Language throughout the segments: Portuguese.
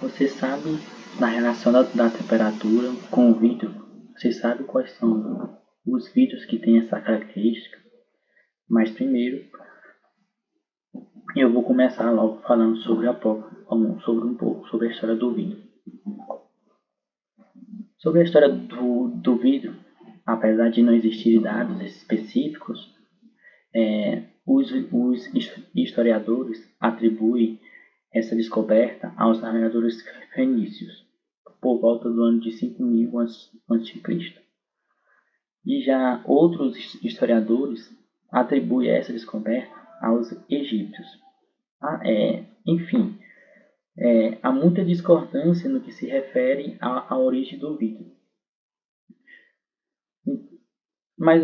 Você sabe na relação da temperatura com o vidro? Você sabe quais são os vidros que têm essa característica? Mas primeiro eu vou começar logo falando sobre um pouco sobre a história do vidro. Sobre a história do vidro, apesar de não existirem dados específicos, os historiadores atribuem essa descoberta aos navegadores fenícios, por volta do ano de 5000 a.C. E já outros historiadores atribuem essa descoberta aos egípcios. Enfim, há muita discordância no que se refere à origem do vidro. Mas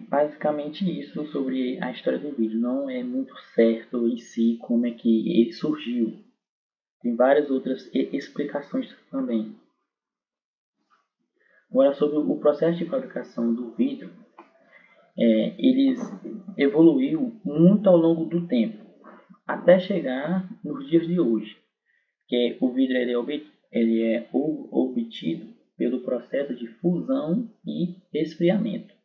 basicamente isso sobre a história do vidro. Não é muito certo em si como é que ele surgiu. Tem várias outras explicações também. Agora, sobre o processo de fabricação do vidro, ele evoluiu muito ao longo do tempo, até chegar nos dias de hoje, que o vidro ele é obtido pelo processo de fusão e esfriamento.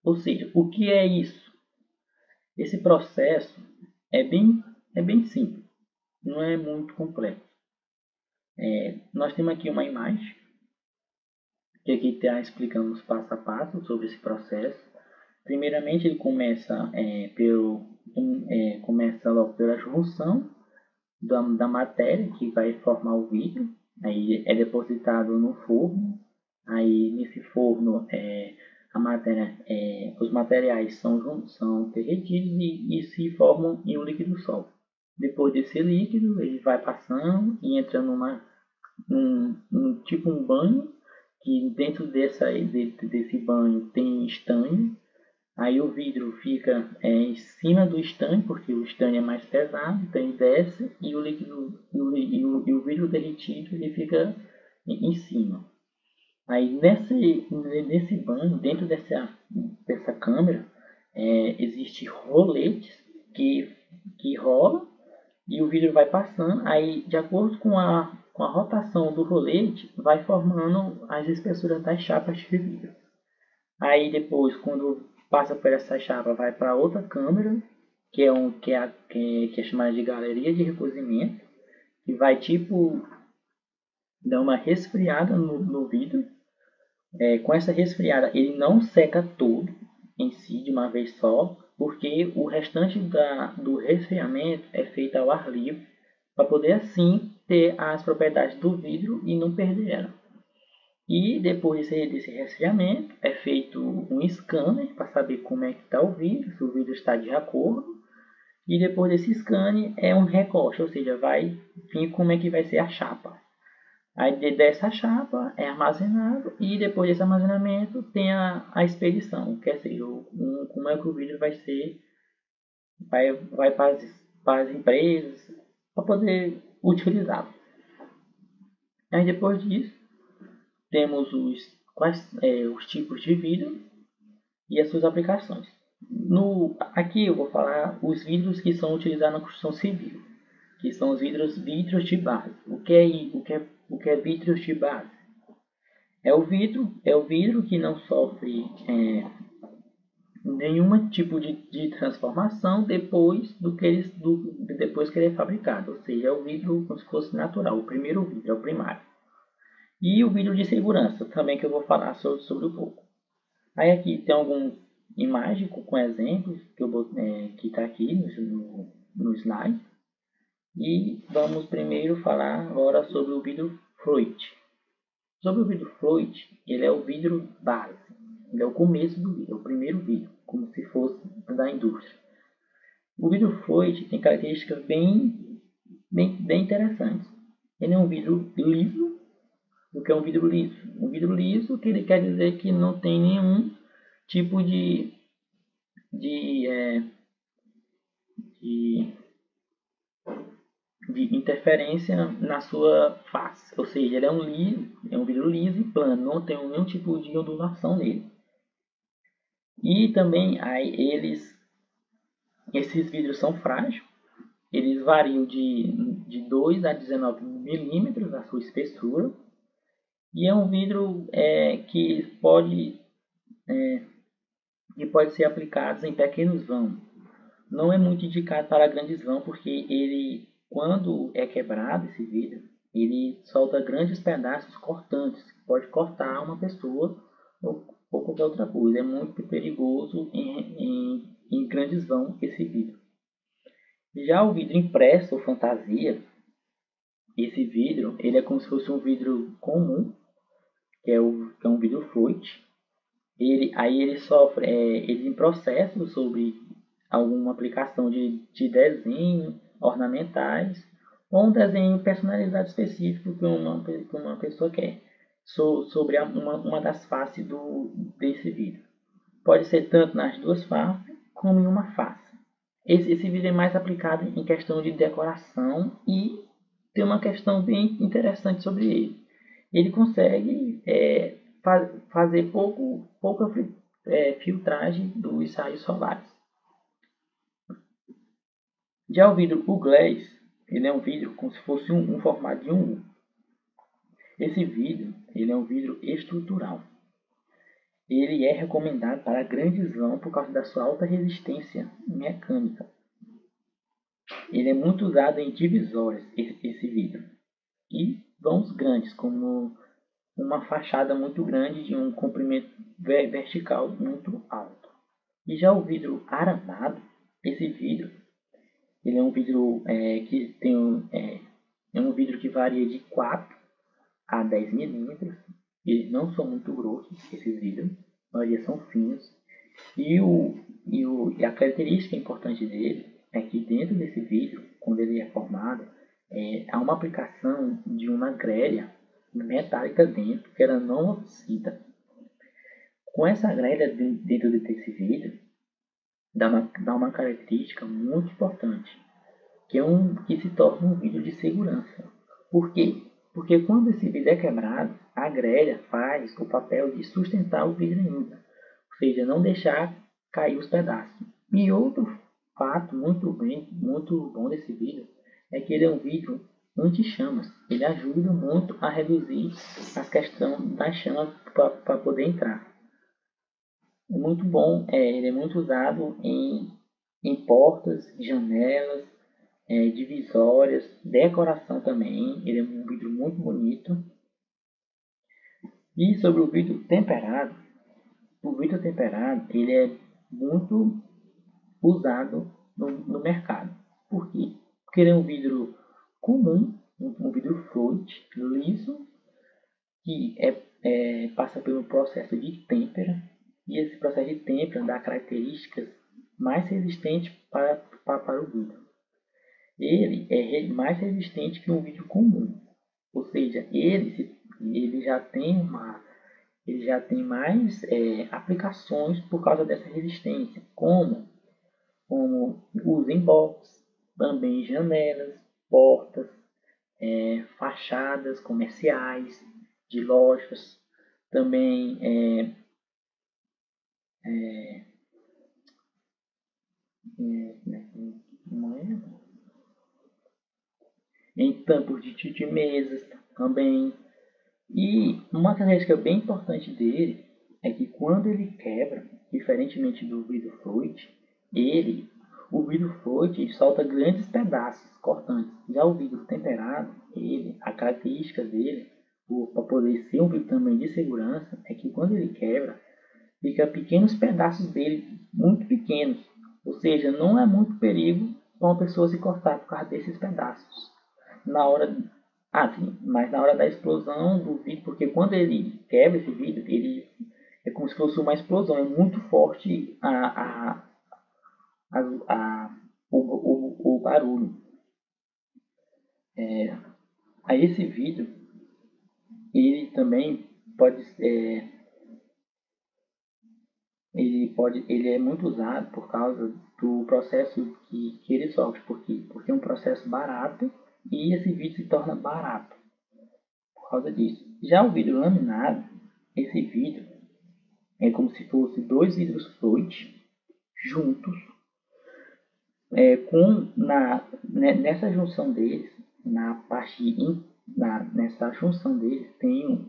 Ou seja, o que é isso? Esse processo é bem simples, não é muito complexo. Nós temos aqui uma imagem que aqui está explicando os passo a passo sobre esse processo. Primeiramente, ele começa logo pela junção da matéria que vai formar o vidro. Aí é depositado no forno. Aí nesse forno a matéria, os materiais são derretidos e se formam em um líquido sólido. Depois desse líquido, ele vai passando e entra num tipo um banho, que dentro desse banho tem estanho. Aí o vidro fica em cima do estanho, porque o estanho é mais pesado, então ele desce e o líquido e o vidro derretido ele fica em cima. Aí nesse banho, dentro dessa câmera, existe roletes que rolam e o vidro vai passando. Aí, de acordo com a rotação do rolete, vai formando as espessuras das chapas de vidro. Aí depois, quando passa por essa chapa, vai para outra câmera, que é chamada de galeria de recozimento, que vai tipo dar uma resfriada no vidro. Com essa resfriada, ele não seca todo em si de uma vez só, porque o restante do resfriamento é feito ao ar livre, para poder assim ter as propriedades do vidro e não perder ela. E depois desse resfriamento é feito um scanner para saber como é que está o vidro, se o vidro está de acordo. E depois desse scanner é um recorte, ou seja, vai vir como é que vai ser a chapa. Aí dessa chapa é armazenado e depois desse armazenamento tem a expedição, quer dizer, como é que o vidro vai ser, vai para as empresas para poder utilizá-lo. Aí depois disso temos os tipos de vidro e as suas aplicações. Aqui eu vou falar os vidros que são utilizados na construção civil, que são os vidros de base. O que é vidros de base? É o vidro que não sofre nenhum tipo de transformação depois depois que ele é fabricado. Ou seja, é o vidro como se fosse natural, o primeiro vidro, é o primário. E o vidro de segurança, também que eu vou falar sobre um pouco. Aí aqui tem algumas imagens com exemplos que está aqui no slide. E vamos primeiro falar agora sobre o vidro Floyd. Sobre o vidro Floyd, ele é o vidro base. Ele é o começo do vidro, é o primeiro vidro, como se fosse da indústria. O vidro Floyd tem características bem interessantes. Ele é um vidro liso. O que é um vidro liso? Um vidro liso que ele quer dizer que não tem nenhum tipo de interferência na sua face. Ou seja, ele é um vidro liso e plano, não tem nenhum tipo de ondulação nele. E também esses vidros são frágeis, Eles variam de 2 a 19 milímetros a sua espessura. E é um vidro que pode ser aplicado em pequenos vãos. Não é muito indicado para grandes vãos, porque ele, quando é quebrado esse vidro, ele solta grandes pedaços cortantes, que pode cortar uma pessoa ou qualquer outra coisa. É muito perigoso em grandes vãos esse vidro. Já o vidro impresso ou fantasia, esse vidro ele é como se fosse um vidro comum, que é um vidro fluide. Aí ele sofre, ele em processo sobre alguma aplicação de desenho ornamentais ou um desenho personalizado específico que uma pessoa quer sobre uma das faces desse vidro. Pode ser tanto nas duas faces como em uma face. Esse vidro é mais aplicado em questão de decoração e tem uma questão bem interessante sobre ele. Ele consegue fazer pouca filtragem dos raios solares. Já o vidro Uglass, ele é um vidro como se fosse um formato de um U. Esse vidro ele é um vidro estrutural. Ele é recomendado para grandes vãos por causa da sua alta resistência mecânica. Ele é muito usado em divisórias, esse vidro. E vãos grandes, como uma fachada muito grande de um comprimento vertical muito alto. E já o vidro aramado, esse vidro, ele é um vidro que tem é um vidro que varia de 4 a 10 milímetros. Eles não são muito grossos, esses vidros, a maioria são finos. E a característica importante dele é que dentro desse vidro, quando ele é formado, há uma aplicação de uma grelha metálica dentro que ela não oxida. Com essa grelha dentro desse vidro, dá uma característica muito importante, que se torna um vidro de segurança. Por quê? Porque quando esse vidro é quebrado, a grelha faz o papel de sustentar o vidro ainda, ou seja, não deixar cair os pedaços. E outro fato muito bom desse vidro é que ele é um vidro anti-chamas. Ele ajuda muito a reduzir a questão das chamas para poder entrar. Muito bom, ele é muito usado em portas, janelas, divisórias, decoração também. Ele é um vidro muito bonito. E sobre o vidro temperado ele é muito usado no mercado. Por quê? Porque ele é um vidro comum, um vidro fluide, liso, que passa pelo processo de têmpera. E esse processo de têmpera dá características mais resistentes para o vidro. Ele é mais resistente que um vidro comum, ou seja, ele já tem mais aplicações por causa dessa resistência, como uso em box, também janelas, portas, fachadas comerciais de lojas, também em tampos de mesas também. E uma característica bem importante dele é que quando ele quebra, diferentemente do vidro fluide, o vidro fluide ele solta grandes pedaços cortantes. Já o vidro temperado, a característica dele, para poder ser um vidro também de segurança, é que quando ele quebra, fica pequenos pedaços dele, muito pequenos. Ou seja, não é muito perigo para uma pessoa se cortar por causa desses pedaços. Na hora sim, mas na hora da explosão do vidro, porque quando ele quebra esse vidro, ele é como se fosse uma explosão, é muito forte o barulho. Aí esse vidro, ele também pode ele é muito usado por causa do processo que ele sofre, porque é um processo barato e esse vidro se torna barato por causa disso. Já o vidro laminado, esse vidro é como se fosse dois vidros fluides juntos Nessa junção deles, nessa junção deles tem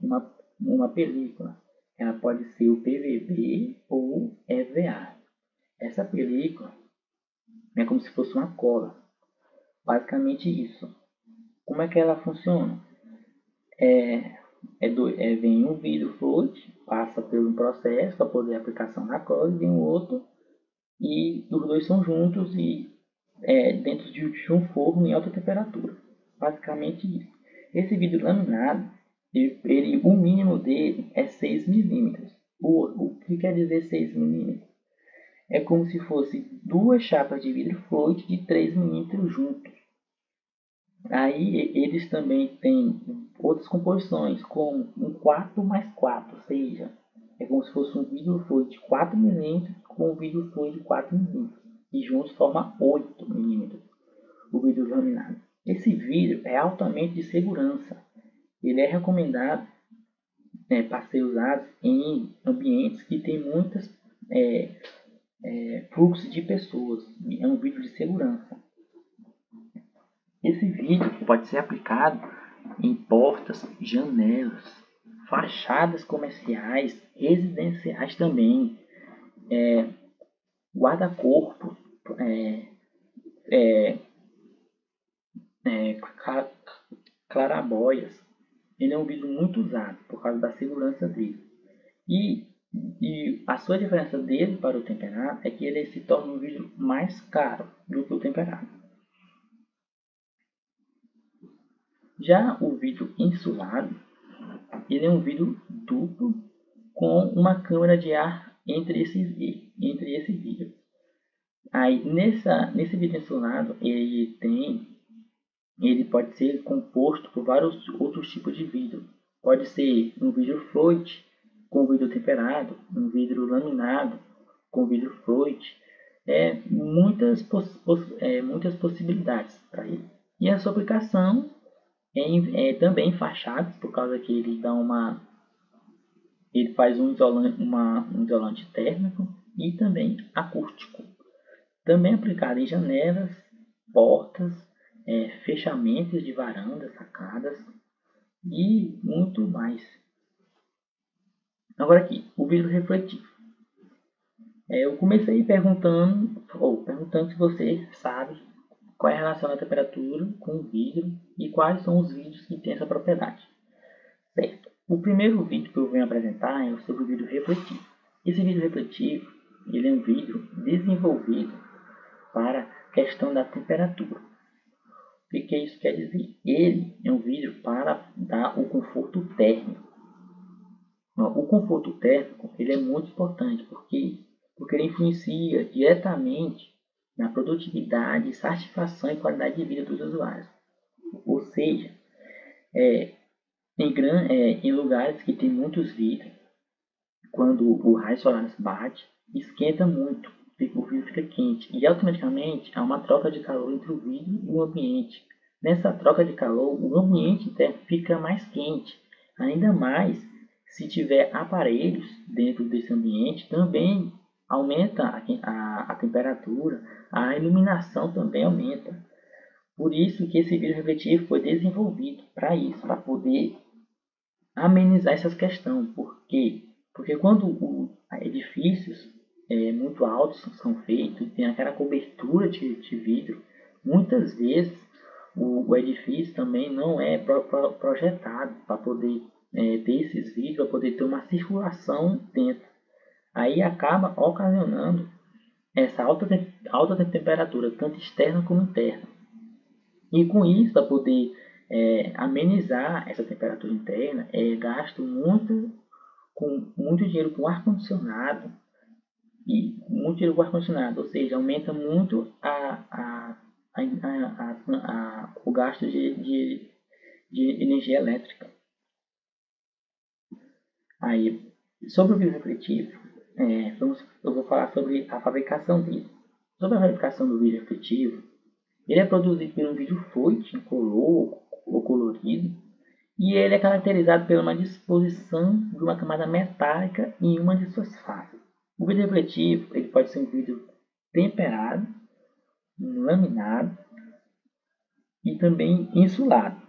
uma película. Ela pode ser o PVB ou EVA. Essa película é como se fosse uma cola. Basicamente isso. Como é que ela funciona? Vem um vidro fluid, passa por um processo para poder aplicação na cola, e vem o outro, e os dois são juntos e dentro de um forno em alta temperatura. Basicamente isso. Esse vidro laminado, o mínimo dele é 6 milímetros. O que quer dizer 6 milímetros? É como se fosse duas chapas de vidro fluid de 3 milímetros juntos. Aí eles também têm outras composições, como um 4 mais 4, ou seja, é como se fosse um vidro fluid de 4 milímetros com um vidro fluid de 4 milímetros. E juntos forma 8 milímetros o vidro laminado. Esse vidro é altamente de segurança. Ele é recomendado para ser usado em ambientes que tem muitos fluxos de pessoas. É um vidro de segurança. Esse vidro pode ser aplicado em portas, janelas, fachadas comerciais, residenciais também, guarda-corpo, clarabóias. Ele é um vidro muito usado por causa da segurança dele. E a sua diferença dele para o temperado é que ele se torna um vidro mais caro do que o temperado. Já o vidro insulado, ele é um vidro duplo com uma câmara de ar entre esse vidro. Aí nesse vidro insulado ele pode ser composto por vários outros tipos de vidro. Pode ser um vidro fluid com vidro temperado, um vidro laminado com vidro fluid. Muitas possibilidades para ele. E a sua aplicação também em fachadas, por causa que ele faz um isolante térmico e também acústico. Também aplicado em janelas, portas, fechamentos de varandas, sacadas e muito mais. Agora aqui, o vidro refletivo. Eu comecei perguntando se você sabe qual é a relação da temperatura com o vidro e quais são os vidros que têm essa propriedade. Certo. O primeiro vídeo que eu venho apresentar é sobre o vidro refletivo. Esse vidro refletivo ele é um vidro desenvolvido para a questão da temperatura. O que isso quer dizer? Ele é um vidro para dar o conforto térmico. O conforto térmico ele é muito importante porque ele influencia diretamente na produtividade, satisfação e qualidade de vida dos usuários. Ou seja, em lugares que tem muitos vidros, quando o raio solar bate, esquenta muito, o vidro fica quente e automaticamente há uma troca de calor entre o vidro e o ambiente. Nessa troca de calor, o ambiente interno fica mais quente, ainda mais se tiver aparelhos dentro desse ambiente, também aumenta a temperatura, a iluminação também aumenta. Por isso que esse vidro refletivo foi desenvolvido para isso, para poder amenizar essas questões. Por quê? Porque quando edifícios muito altos são feitos, tem aquela cobertura de vidro, muitas vezes o edifício também não é projetado para poder ter esses vidros, para poder ter uma circulação dentro. Aí acaba ocasionando essa alta temperatura, tanto externa como interna. E com isso, para poder amenizar essa temperatura interna, gasto muito dinheiro com ar-condicionado, ou seja, aumenta muito o gasto de energia elétrica. Aí, sobre o vidro refletivo, eu vou falar sobre a fabricação dele. Sobre a fabricação do vidro refletivo, ele é produzido por um vidro fluid, incolor ou colorido, e ele é caracterizado por uma disposição de uma camada metálica em uma de suas faces. O vidro refletivo ele pode ser um vidro temperado laminado e também insulado.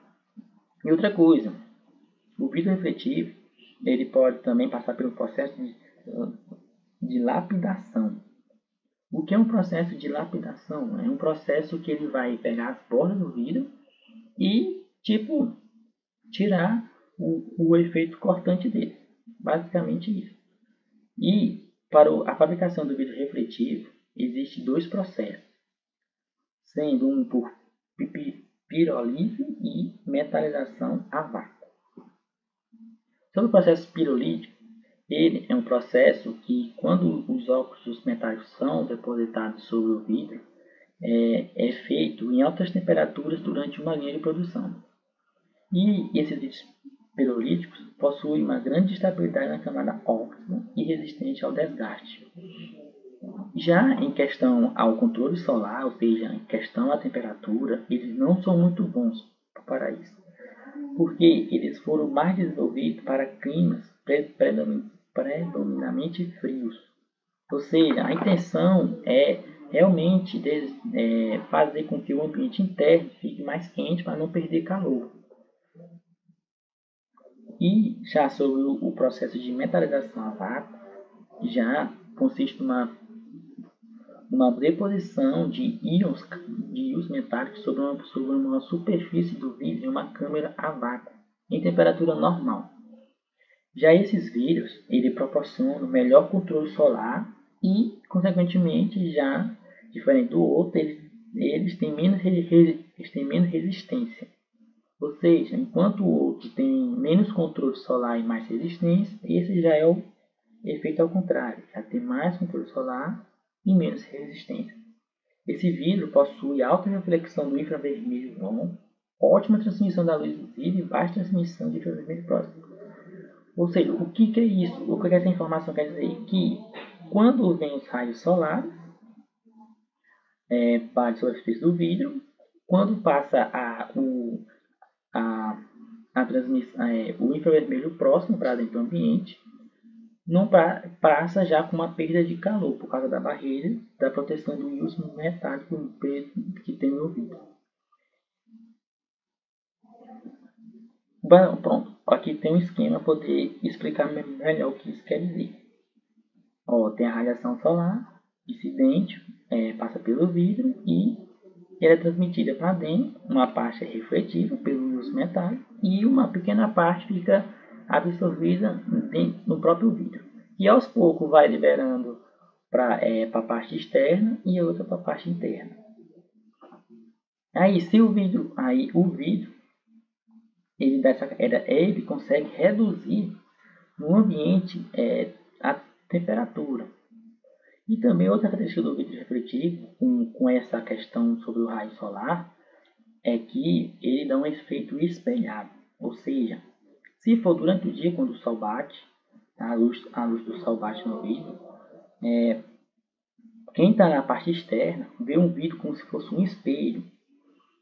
E outra coisa, o vidro refletivo ele pode também passar pelo processo de lapidação. O que é um processo de lapidação? É um processo que ele vai pegar as bordas do vidro e tirar o efeito cortante dele. Basicamente isso. E para a fabricação do vidro refletivo, existem dois processos, sendo um por pirólise e metalização a vácuo. Sobre o processo pirolítico, ele é um processo que, quando os óxidos metálicos são depositados sobre o vidro, é feito em altas temperaturas durante uma linha de produção. E esses vidros pirolíticos possuem uma grande estabilidade na camada óxida e resistente ao desgaste. Já em questão ao controle solar, ou seja, em questão à temperatura, eles não são muito bons para isso, porque eles foram mais desenvolvidos para climas predominantemente frios. Ou seja, a intenção é realmente fazer com que o ambiente interno fique mais quente para não perder calor. E já sobre o processo de metalização a vácuo, já consiste numa deposição de íons metálicos sobre uma superfície do vidro em uma câmara a vácuo, em temperatura normal. Já esses vidros, ele proporciona melhor controle solar e, consequentemente, já diferente do outro, eles têm menos resistência. Ou seja, enquanto o outro tem menos controle solar e mais resistência, esse já é o efeito ao contrário, já tem mais controle solar e menos resistência. Esse vidro possui alta reflexão do infravermelho longo, ótima transmissão da luz visível e baixa transmissão de infravermelho próximo. Ou seja, o que é isso? O que essa informação quer dizer? Que quando vem os raios solares para a superfície do vidro, quando passa o infravermelho próximo para dentro do ambiente, não passa já com uma perda de calor por causa da barreira da proteção do íon metálico que tem no vidro. Pronto, aqui tem um esquema para poder explicar melhor o que isso quer dizer. Tem a radiação solar incidente, passa pelo vidro e ela é transmitida para dentro. Uma parte é refletida pelo íon metálico e uma pequena parte fica absorvida no próprio vidro. E aos poucos vai liberando para a parte externa e a outra para a parte interna. Aí, o vidro ele consegue reduzir no ambiente a temperatura. E também outra característica do vidro refletivo, com essa questão sobre o raio solar, é que ele dá um efeito espelhado. Ou seja, se for durante o dia, quando o sol bate, a luz do sol bate no vidro, quem está na parte externa vê um vidro como se fosse um espelho.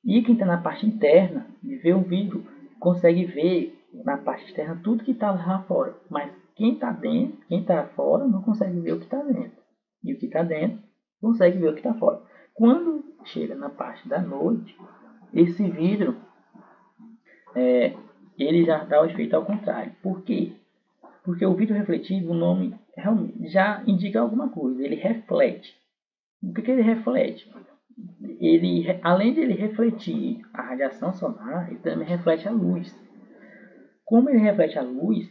E quem está na parte interna vê um vidro, consegue ver na parte externa tudo que está lá fora. Mas quem está dentro, quem está fora, não consegue ver o que está dentro. E o que está dentro consegue ver o que está fora. Quando chega na parte da noite, esse vidro ele já dá o efeito ao contrário. Por quê? Porque o vidro refletivo, o nome realmente já indica alguma coisa. Ele reflete. O que ele reflete? Além de ele refletir a radiação solar, ele também reflete a luz. Como ele reflete a luz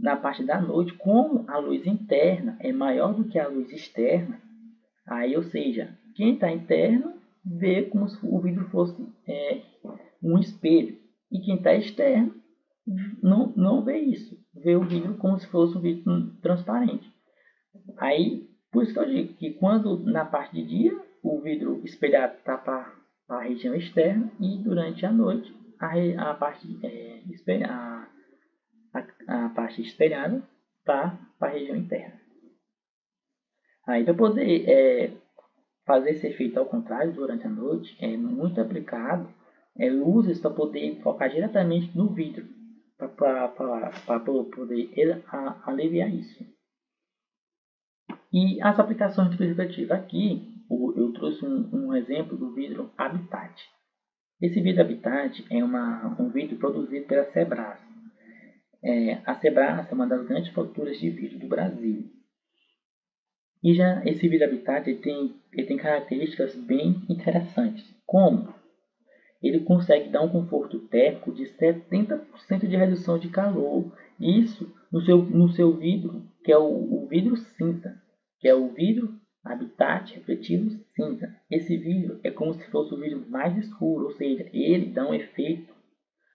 na parte da noite, como a luz interna é maior do que a luz externa, ou seja, quem está interno vê como se o vidro fosse um espelho. E quem está externo não vê isso. Vê o vidro como se fosse um vidro transparente. Por isso que eu digo que quando na parte de dia, o vidro espelhado está para a região externa e durante a noite a parte espelhada está para a região interna. Para poder fazer esse efeito ao contrário durante a noite, é muito aplicado luzes para poder focar diretamente no vidro, para poder aliviar isso. E as aplicações do vidro refletivo aqui, eu trouxe um exemplo do vidro Habitat. Esse vidro Habitat é um vidro produzido pela Sebras. A Sebras é uma das grandes produtoras de vidro do Brasil. E já esse vidro Habitat ele tem características bem interessantes, como ele consegue dar um conforto térmico de 70% de redução de calor. Isso no seu vidro, que é o vidro cinza, que é o vidro Habitat refletivo cinza. Esse vidro é como se fosse o vidro mais escuro, ou seja, ele dá um efeito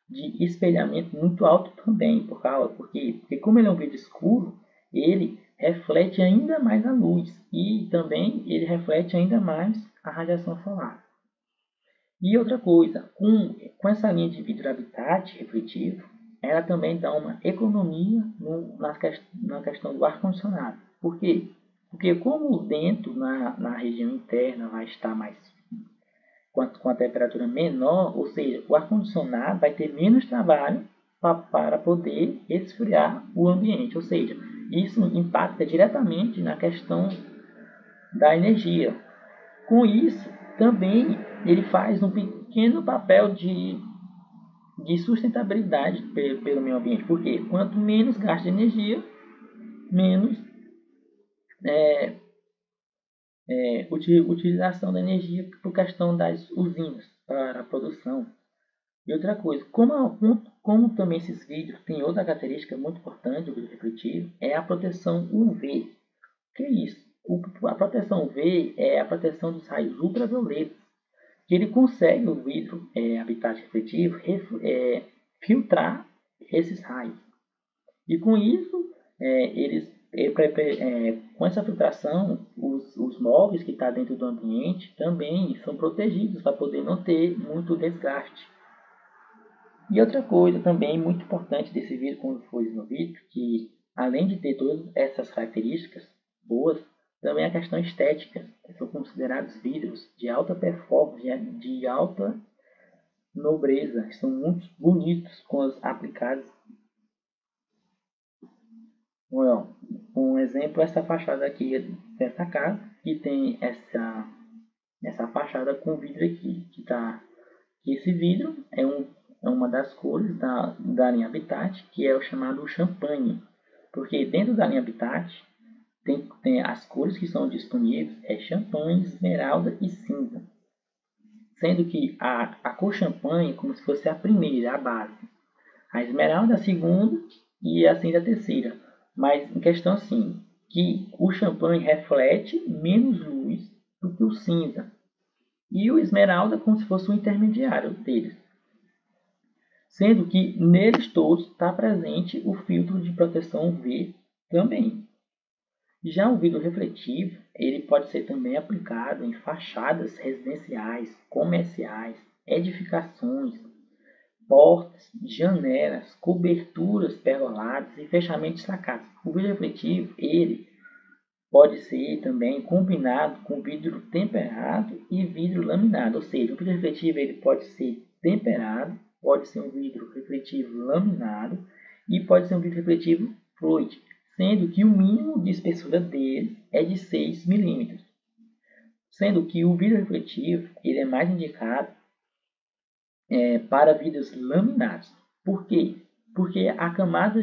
de espelhamento muito alto também, porque como ele é um vidro escuro, ele reflete ainda mais a luz e também ele reflete ainda mais a radiação solar. E outra coisa, com essa linha de vidro Habitat refletivo, ela também dá uma economia na questão do ar-condicionado. Por quê? Porque como dentro, na região interna, vai estar mais com a temperatura menor, ou seja, o ar-condicionado vai ter menos trabalho para poder esfriar o ambiente. Ou seja, isso impacta diretamente na questão da energia. Com isso, também ele faz um pequeno papel de sustentabilidade pelo meio ambiente. Porque quanto menos gasto de energia, menos utilização da energia por questão das usinas para a produção. E outra coisa, como também esses vidros têm outra característica muito importante do vidro refletivo, é a proteção UV. O que é isso? A proteção UV é a proteção dos raios ultravioletas, que ele consegue, o vidro Habitat refletivo, filtrar esses raios. E com isso, com essa filtração, os móveis que estão dentro do ambiente também são protegidos para poder não ter muito desgaste. E outra coisa também muito importante desse vidro quando for desenvolvido, que além de ter todas essas características boas, também a questão estética. São considerados vidros de alta performance, de alta nobreza, são muito bonitos quando aplicados. Well, um exemplo é essa fachada aqui dessa casa, que tem essa fachada com vidro aqui, que esse vidro é uma das cores da linha Habitat, que é o chamado champanhe, porque dentro da linha Habitat tem as cores que são disponíveis, champanhe, esmeralda e cinza, sendo que a cor champanhe é como se fosse a primeira, a base, a esmeralda a segunda e a cinza a terceira. Mas em questão assim, que o champanhe reflete menos luz do que o cinza. E o esmeralda como se fosse o intermediário deles. Sendo que neles todos está presente o filtro de proteção UV também. Já o vidro refletivo, ele pode ser também aplicado em fachadas residenciais, comerciais, edificações, portas, janelas, coberturas pergoladas e fechamentos sacados. O vidro refletivo, ele pode ser também combinado com vidro temperado e vidro laminado, ou seja, o vidro refletivo ele pode ser temperado, pode ser um vidro refletivo laminado e pode ser um vidro refletivo fluid, sendo que o mínimo de espessura dele é de 6 milímetros. Sendo que o vidro refletivo ele é mais indicado para vidros laminados. Por quê? Porque a camada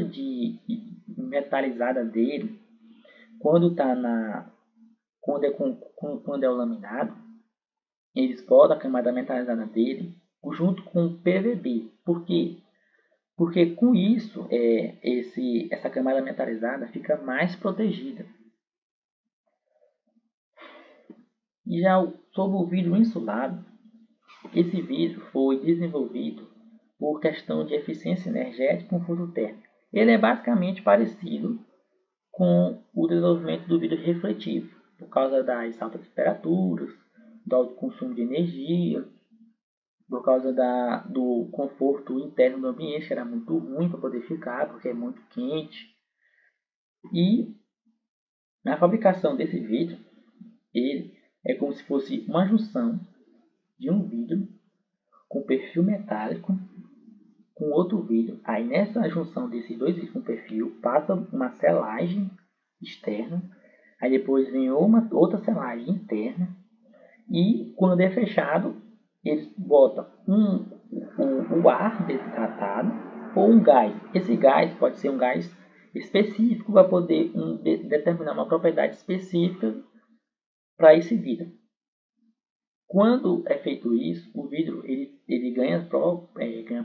metalizada dele, quando é o laminado, eles botam a camada metalizada dele junto com o PVB. Por quê? Porque com isso essa camada metalizada fica mais protegida. E já sobre o vidro insulado, esse vidro foi desenvolvido por questão de eficiência energética e conforto térmico. Ele é basicamente parecido com o desenvolvimento do vidro refletivo, por causa das altas temperaturas, do alto consumo de energia, por causa do conforto interno do ambiente, que era muito ruim para poder ficar, porque é muito quente. E na fabricação desse vidro, ele é como se fosse uma junção de um vidro com perfil metálico com outro vidro. Aí nessa junção desses dois vidros com perfil, passa uma selagem externa, aí depois vem outra selagem interna, E quando é fechado, eles botam o ar desidratado ou um gás. Esse gás pode ser um gás específico para poder determinar uma propriedade específica para esse vidro. Quando é feito isso, o vidro ele ganha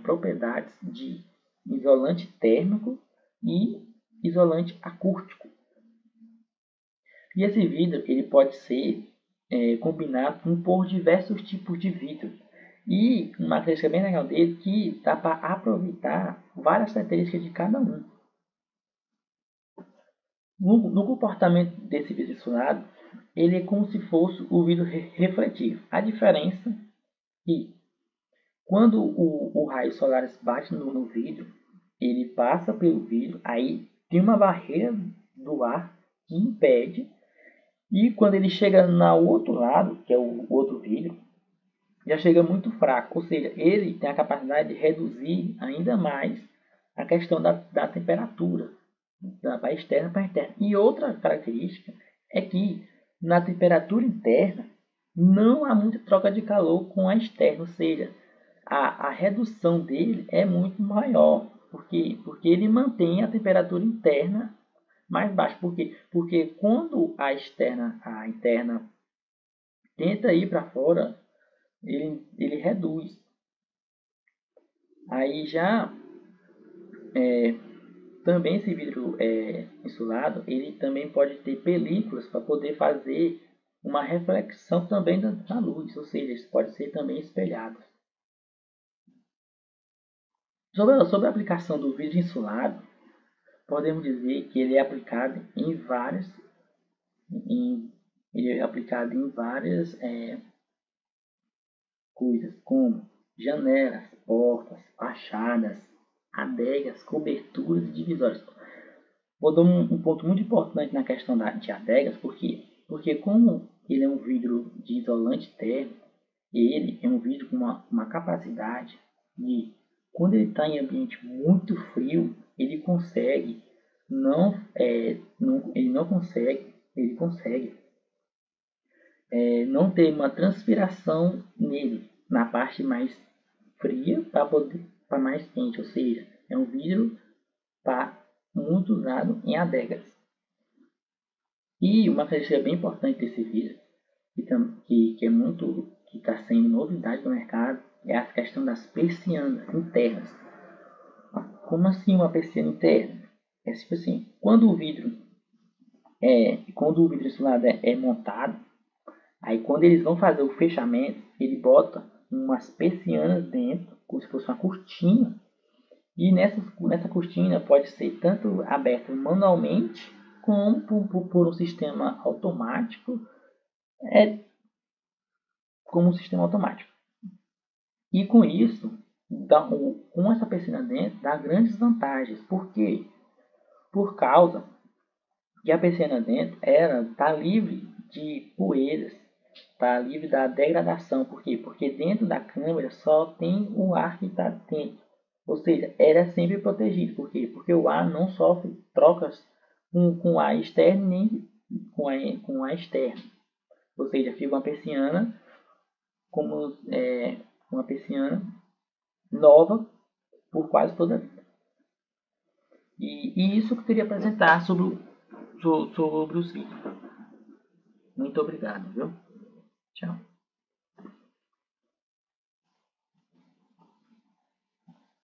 propriedades de isolante térmico e isolante acústico. E esse vidro ele pode ser combinado por diversos tipos de vidro. E uma característica bem legal dele que dá para aproveitar várias características de cada um. No comportamento desse vidro insulado, ele é como se fosse o vidro refletivo. A diferença é que quando o raio solar bate no vidro, ele passa pelo vidro, aí tem uma barreira do ar que impede, e quando ele chega no outro lado, que é o outro vidro, já chega muito fraco, ou seja, ele tem a capacidade de reduzir ainda mais a questão da temperatura, da externa para interna. E outra característica é que na temperatura interna não há muita troca de calor com a externa, ou seja, a redução dele é muito maior, porque ele mantém a temperatura interna mais baixa. Por quê? Porque quando a interna tenta ir para fora, ele reduz. Aí já também esse vidro insulado, ele também pode ter películas para poder fazer uma reflexão também da luz, ou seja, isso pode ser também espelhado. Sobre a aplicação do vidro insulado, podemos dizer que ele é aplicado em várias coisas, como janelas, portas, fachadas, adegas, coberturas e divisórias. Vou dar um ponto muito importante na questão de adegas, porque como ele é um vidro de isolante térmico, ele é um vidro com uma capacidade de, quando ele está em ambiente muito frio, ele consegue ele consegue não ter uma transpiração nele na parte mais fria para mais quente, ou seja, é um vidro muito usado em adegas. E uma característica bem importante desse vidro, que está sendo novidade no mercado, é a questão das persianas internas. Como assim uma persiana interna? É tipo assim, quando o vidro insulado é montado, aí quando eles vão fazer o fechamento, ele bota umas persianas dentro, como se fosse uma cortina. E nessa cortina pode ser tanto aberta manualmente como por um sistema automático, como um sistema automático. E com isso, com essa persiana dentro, dá grandes vantagens. Por quê? Por causa que a persiana dentro está livre de poeiras, está livre da degradação. Por quê? Porque dentro da câmera só tem o ar que está dentro. Ou seja, era sempre protegido. Por quê? Porque o ar não sofre trocas com o ar externo nem com ar externo. Ou seja, fica uma persiana como uma persiana nova por quase toda a vida. E isso que eu queria apresentar sobre os vídeos. Muito obrigado, viu? Tchau.